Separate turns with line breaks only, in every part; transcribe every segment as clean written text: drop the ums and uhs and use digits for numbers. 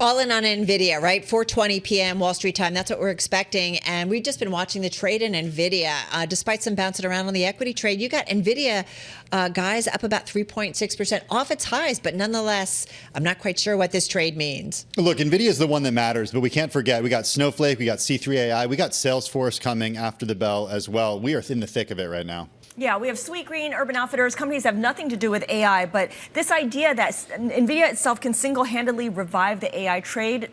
All in on Nvidia, right? 4:20 p.m. Wall Street time. That's what we're expecting. And we've just been watching the trade in Nvidia. Despite some bouncing around on the equity trade, you got Nvidia, guys, up about 3.6% off its highs. But nonetheless, I'm not quite sure what this trade means.
Look, Nvidia is the one that matters, but we can't forget we got Snowflake, we got C3 AI, we got Salesforce coming after the bell as well. We are in the thick of it right now.
Yeah, we have Sweetgreen, Urban Outfitters. Companies have nothing to do with AI, but this idea that Nvidia itself can single-handedly revive the AI trade,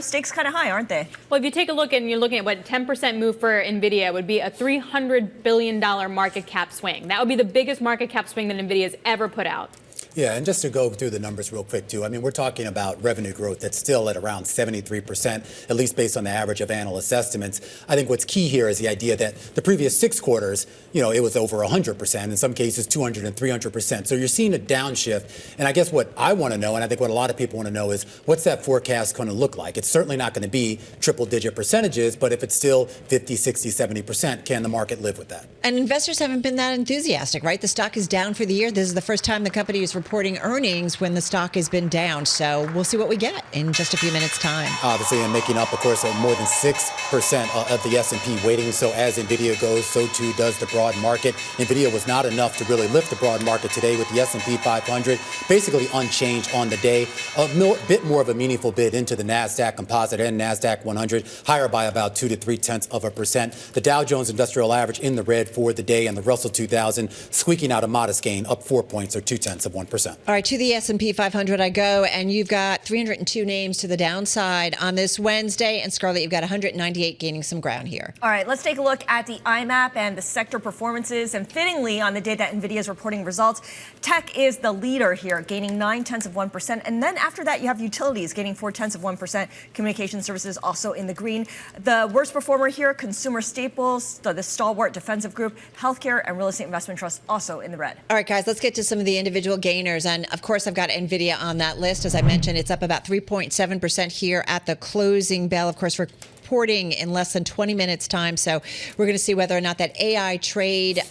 stakes kind of high, aren't they?
Well, if you take a look and you're looking at what 10% move for Nvidia would be a $300 billion market cap swing. That would be the biggest market cap swing that Nvidia has ever put out.
Yeah, and just to go through the numbers real quick, too. I mean, we're talking about revenue growth that's still at around 73%, at least based on the average of analyst estimates. I think what's key here is the idea that the previous 6 quarters, it was over 100%, in some cases 200 and 300%. So you're seeing a downshift. And I guess what I want to know, and I think what a lot of people want to know, is what's that forecast going to look like? It's certainly not going to be triple-digit percentages, but if it's still 50, 60, 70%, can the market live with that?
And investors haven't been that enthusiastic, right? The stock is down for the year. This is the first time the company is reporting earnings when the stock has been down. So we'll see what we get in just a few minutes' time.
Obviously, and making up, of course, more than 6% of the S&P weighting. So as Nvidia goes, so too does the broad market. Nvidia was not enough to really lift the broad market today, with the S&P 500 basically unchanged on the day. A bit more of a meaningful bid into the NASDAQ Composite and NASDAQ 100, higher by about 2 to 0.3%. The Dow Jones Industrial Average in the red for the day, and the Russell 2000 squeaking out a modest gain, up 4 points or 0.2%.
All right, to the S&P 500 I go, and you've got 302 names to the downside on this Wednesday. And Scarlett, you've got 198 gaining some ground here.
All right, let's take a look at the IMAP and the sector performances. And fittingly, on the day that Nvidia is reporting results, tech is the leader here, gaining 0.9%. And then after that, you have utilities gaining 0.4%. Communication services also in the green. The worst performer here, consumer staples, the stalwart defensive group, healthcare, and real estate investment trusts also in the red.
All right, guys, let's get to some of the individual gainers. And of course, I've got Nvidia on that list. As I mentioned, it's up about 3.7% here at the closing bell. Of course, reporting in less than 20 minutes time. So we're going to see whether or not that AI trade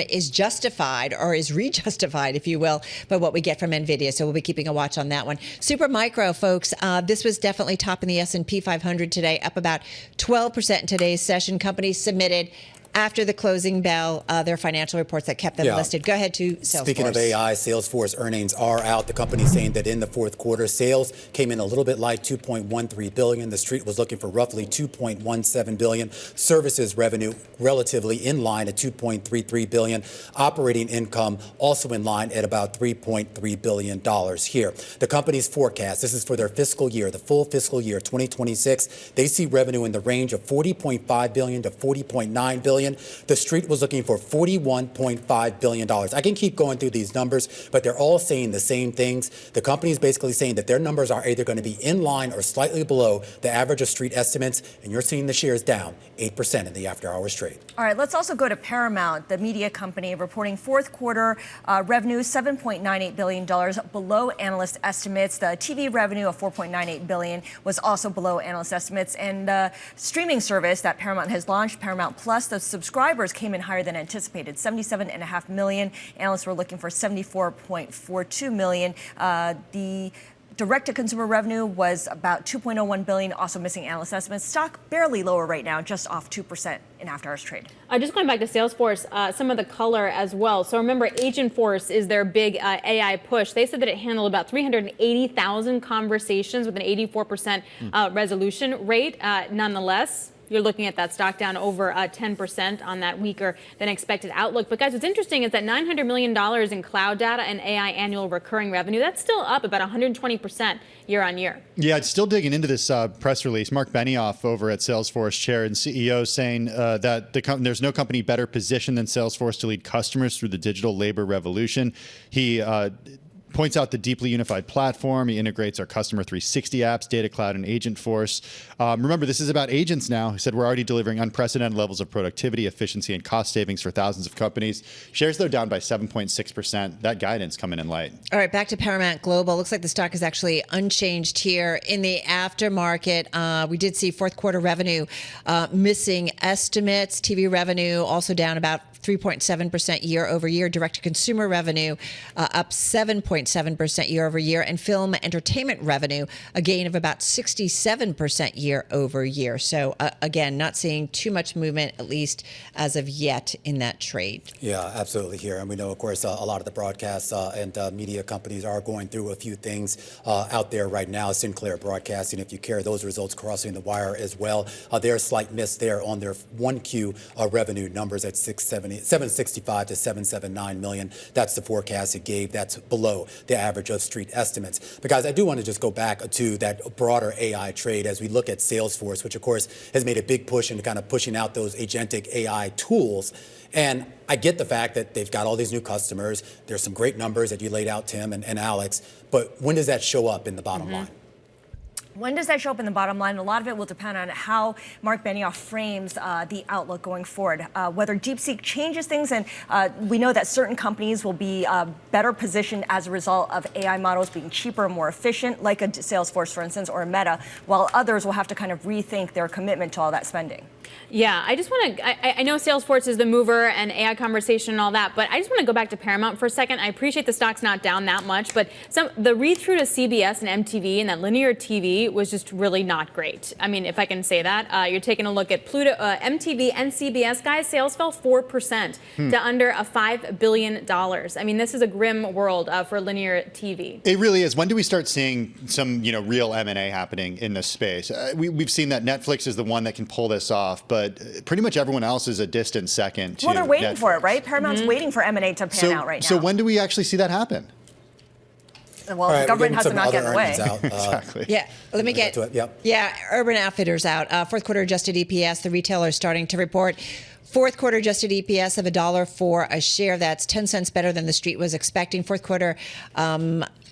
is justified, or is re-justified, if you will, by what we get from Nvidia. So we'll be keeping a watch on that one. Super Micro, folks, this was definitely top in the S&P 500 today, up about 12% in today's session. Companies submitted after the closing bell, their financial reports that kept them listed. Go ahead to Salesforce.
Speaking of AI, Salesforce earnings are out. The company saying that in the fourth quarter, sales came in a little bit light, $2.13 billion. The street was looking for roughly $2.17 billion. Services revenue relatively in line at $2.33 billion. Operating income also in line at about $3.3 billion here. The company's forecast, this is for their fiscal year, the full fiscal year 2026, they see revenue in the range of $40.5 billion to $40.9 billion. The street was looking for $41.5 billion. I can keep going through these numbers, but they're all saying the same things. The company is basically saying that their numbers are either going to be in line or slightly below the average of street estimates, and you're seeing the shares down 8% in the after-hours trade.
All right, let's also go to Paramount, the media company, reporting fourth quarter revenue $7.98 billion, below analyst estimates. The TV revenue of $4.98 billion was also below analyst estimates. And the streaming service that Paramount has launched, Paramount Plus, the subscribers came in higher than anticipated, 77.5 million. Analysts were looking for 74.42 million. The direct-to-consumer revenue was about $2.01 billion, also missing analyst estimates. Stock barely lower right now, just off 2% in after-hours trade.
Just going back to Salesforce, some of the color as well. So remember, Agentforce is their big AI push. They said that it handled about 380,000 conversations with an 84% resolution rate. Nonetheless, you're looking at that stock down over 10% on that weaker than expected outlook. But guys, what's interesting is that $900 million in cloud data and AI annual recurring revenue, that's still up about 120% year on year.
Yeah, it's still digging into this press release. Mark Benioff over at Salesforce, chair and CEO, saying that there's no company better positioned than Salesforce to lead customers through the digital labor revolution. He points out the deeply unified platform. He integrates our Customer 360 apps, Data Cloud, and Agentforce. Remember, this is about agents now. He said we're already delivering unprecedented levels of productivity, efficiency, and cost savings for thousands of companies. Shares, though, down by 7.6%. That guidance coming in light.
All right, back to Paramount Global. Looks like the stock is actually unchanged here. In the aftermarket, we did see fourth quarter revenue missing estimates. TV revenue also down about 3.7% year over year. Direct-to-consumer revenue up 7.6%. 3.7% year over year, and film entertainment revenue, a gain of about 67% year over year. So again, not seeing too much movement, at least as of yet, in that trade.
Yeah, absolutely here. And we know, of course, a lot of the broadcast and media companies are going through a few things out there right now. Sinclair Broadcasting, if you care, those results crossing the wire as well. There's a slight miss there on their 1Q revenue numbers at 765 to 779 million. That's the forecast it gave. That's below the average of street estimates. But guys, I do want to just go back to that broader AI trade as we look at Salesforce, which of course has made a big push into kind of pushing out those agentic AI tools. And I get the fact that they've got all these new customers. There's some great numbers that you laid out, Tim and Alix. But when does that show up in the bottom line?
When does that show up in the bottom line? A lot of it will depend on how Mark Benioff frames the outlook going forward. Whether DeepSeek changes things, and we know that certain companies will be better positioned as a result of AI models being cheaper and more efficient, like a Salesforce, for instance, or a Meta, while others will have to kind of rethink their commitment to all that spending.
Yeah, I just want to, I know Salesforce is the mover and AI conversation and all that, but I just want to go back to Paramount for a second. I appreciate the stock's not down that much, but the read-through to CBS and MTV and that linear TV was just really not great. I mean, if I can say that. You're taking a look at Pluto, MTV and CBS, guys, sales fell 4% to under a $5 billion. I mean, this is a grim world for linear TV.
It really is. When do we start seeing some, real M&A happening in this space? We've seen that Netflix is the one that can pull this off, but pretty much everyone else is a distant second to
Well, they're waiting
Netflix.
for it, right? Paramount's waiting for M&A to pan out right now.
So when do we actually see that happen?
Well, the government has to not get in the way.
Exactly.
Yeah, let me get
to it. Yep.
Yeah, Urban Outfitters out. Fourth quarter adjusted EPS, the retailer is starting to report. Fourth quarter adjusted EPS of $1.04 a share. That's 10 cents better than the street was expecting. Fourth quarter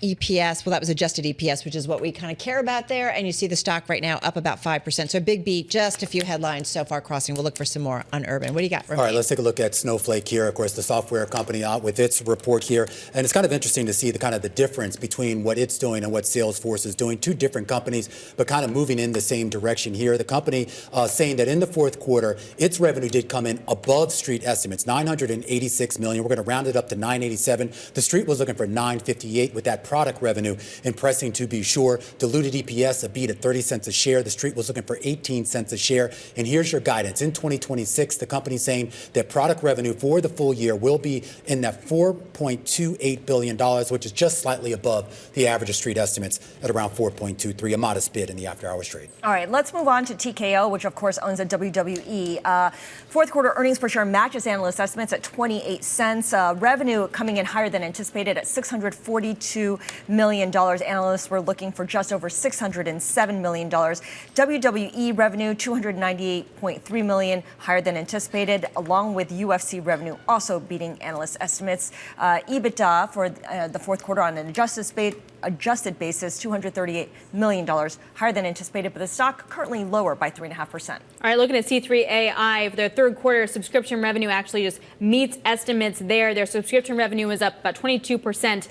EPS, well, that was adjusted EPS, which is what we kind of care about there. And you see the stock right now up about 5%. So a big beat, just a few headlines so far crossing. We'll look for some more on Urban. What do you got, Romaine?
All right, let's take a look at Snowflake here. Of course, the software company out with its report here. And it's kind of interesting to see the difference between what it's doing and what Salesforce is doing. Two different companies, but kind of moving in the same direction here. The company saying that in the fourth quarter, its revenue did come in above street estimates, $986 million. We're going to round it up to $987. The street was looking for $958 with that product revenue impressing to be sure. Diluted EPS, a beat at 30 cents a share. The street was looking for 18 cents a share. And here's your guidance. In 2026, the company saying that product revenue for the full year will be in that $4.28 billion, which is just slightly above the average of street estimates at around 4.23, a modest bid in the after-hours trade.
All right, let's move on to TKO, which of course owns the WWE. Fourth quarter earnings per share matches analyst estimates at 28 cents. Revenue coming in higher than anticipated at $642 million. Analysts were looking for just over $607 million. WWE revenue $298.3 million, higher than anticipated, along with UFC revenue also beating analyst estimates. EBITDA for the fourth quarter on an adjusted basis, $238 million, higher than anticipated, but the stock currently lower by 3.5%.
All right, looking at C3AI, their third quarter subscription revenue actually just meets estimates there. Their subscription revenue was up about 22%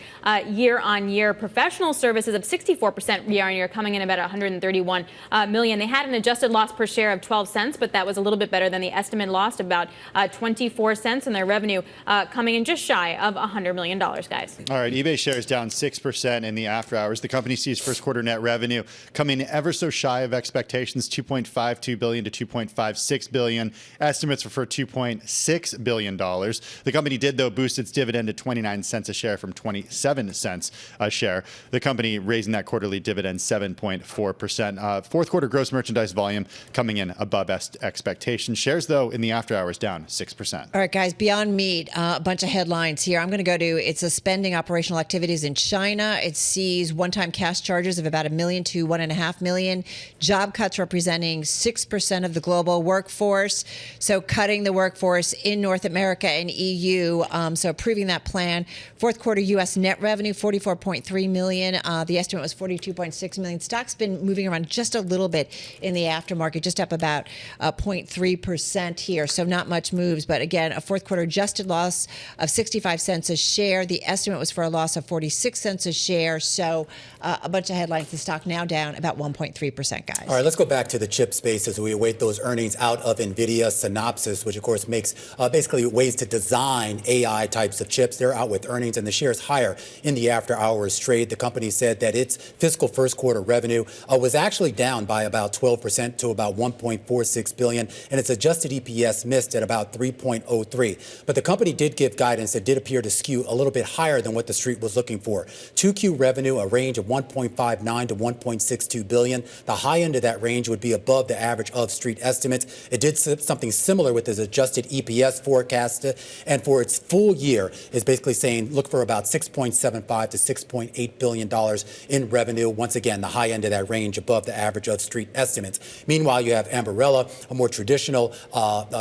year on year. Professional services up 64% year on year, coming in about 131 million. They had an adjusted loss per share of 12 cents, but that was a little bit better than the estimate lost, about 24 cents, and their revenue coming in just shy of $100 million, guys.
All right, eBay shares down 6% in the after hours. The company sees first quarter net revenue coming ever so shy of expectations, $2.52 billion to $2.56 billion. Estimates were for $2.6 billion. The company did, though, boost its dividend to 29 cents a share from 27 cents a share. The company raising that quarterly dividend 7.4%. Fourth quarter gross merchandise volume coming in above expectations. Shares, though, in the after hours down 6%.
All right, guys, Beyond Meat, a bunch of headlines here. I'm going to go to it's suspending operational activities in China. It sees one-time cash charges of about $1 million to $1.5 million. Job cuts representing 6% of the global workforce. So cutting the workforce in North America and EU. So approving that plan. Fourth quarter U.S. net revenue, $44.3 million. The estimate was $42.6 million. Stock's been moving around just a little bit in the aftermarket, just up about 0.3% here. So not much moves. But again, a fourth quarter adjusted loss of 65 cents a share. The estimate was for a loss of 46 cents a share. So a bunch of headlines. The stock now down about 1.3%, guys.
All right, let's go back to the chip space as we await those earnings out of Nvidia. Synopsys, which of course makes basically ways to design AI types of chips. They're out with earnings, and the shares higher in the after hours trade. The company said that its fiscal first quarter revenue was actually down by about 12% to about 1.46 billion, and its adjusted EPS missed at about 3.03. But the company did give guidance that did appear to skew a little bit higher than what the street was looking for. 2Q revenue, a range of 1.59 to 1.62 billion. The high end of that range would be above the average of street estimates. It did something similar with its adjusted EPS forecast, and for its full year is basically saying look for about 6.75 to 6.8 billion dollars in revenue. Once again, the high end of that range above the average of street estimates. Meanwhile, you have Ambarella, a more traditional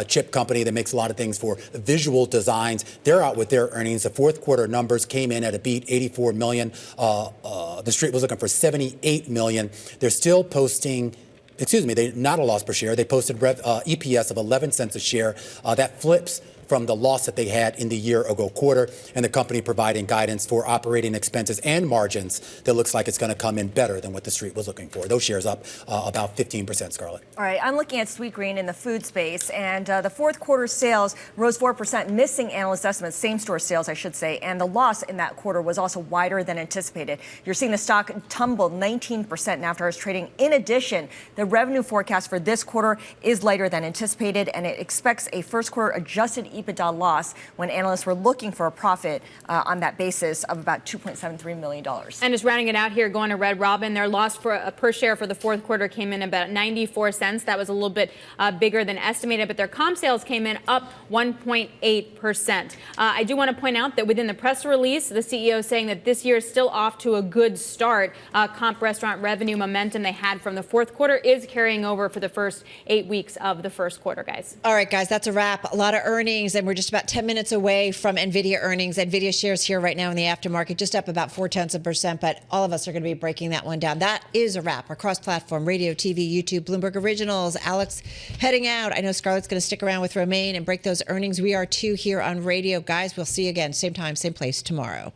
chip company that makes a lot of things for visual designs. They're out with their earnings. The fourth quarter numbers came in at a beat, 84 million. The street was looking for 78 million. They're still posting. They're not a loss per share. They posted EPS of 11 cents a share. That flips from the loss that they had in the year-ago quarter, and the company providing guidance for operating expenses and margins that looks like it's going to come in better than what the street was looking for. Those shares up about 15%, Scarlett.
All right, I'm looking at Sweetgreen in the food space, and the fourth quarter sales rose 4%, missing analyst estimates, same-store sales, I should say, and the loss in that quarter was also wider than anticipated. You're seeing the stock tumble 19% in after-hours trading. In addition, the revenue forecast for this quarter is lighter than anticipated, and it expects a first-quarter adjusted EBITDA loss when analysts were looking for a profit on that basis of about $2.73 million.
And just rounding it out here, going to Red Robin, their loss per share for the fourth quarter came in about 94 cents. That was a little bit bigger than estimated, but their comp sales came in up 1.8%. I do want to point out that within the press release, the CEO saying that this year is still off to a good start. Comp restaurant revenue momentum they had from the fourth quarter is carrying over for the first 8 weeks of the first quarter, guys.
All right, guys, that's a wrap. A lot of earnings, and we're just about 10 minutes away from Nvidia earnings. Nvidia shares here right now in the aftermarket, just up about 0.4%, but all of us are going to be breaking that one down. That is a wrap. Across platform, radio, TV, YouTube, Bloomberg Originals. Alix heading out. I know Scarlett's going to stick around with Romaine and break those earnings. We are too here on radio. Guys, we'll see you again, same time, same place tomorrow.